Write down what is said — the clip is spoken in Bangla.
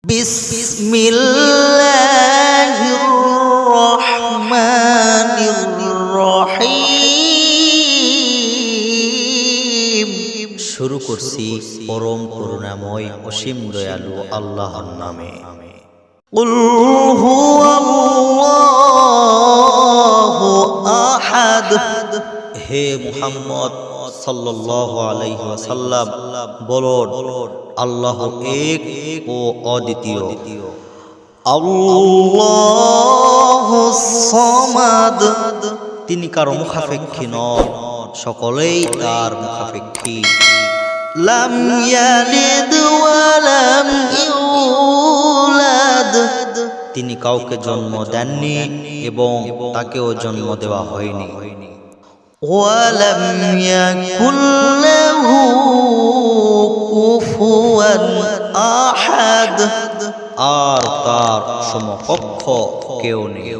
বিসমিল্লাহির রহমানির রহিম। শুরু করছি পরম করুণাময় অসীম দয়ালু আল্লাহর নামে। কুল হুয়াল্লাহু আহাদ। হে মুহাম্মদ সাল্লাল্লাহু আলাইহি ওয়াসাল্লাম, বলুন আল্লাহ এক ও অদ্বিতীয়। আল্লাহুস সামাদ, তিনি কারো মুখাপেক্ষী নন, সকলেই তার মুখাপেক্ষী। লাম ইয়ালিদ ওয়া লাম ইউলাদ, তিনি কাউকে জন্ম দেননি এবং তাকেও জন্ম দেওয়া হয়নি। ওয়ালাম ইয়াকুল লাহু কুফুয়ান আহাদ, আর তার সমকক্ষ কেউ নেই।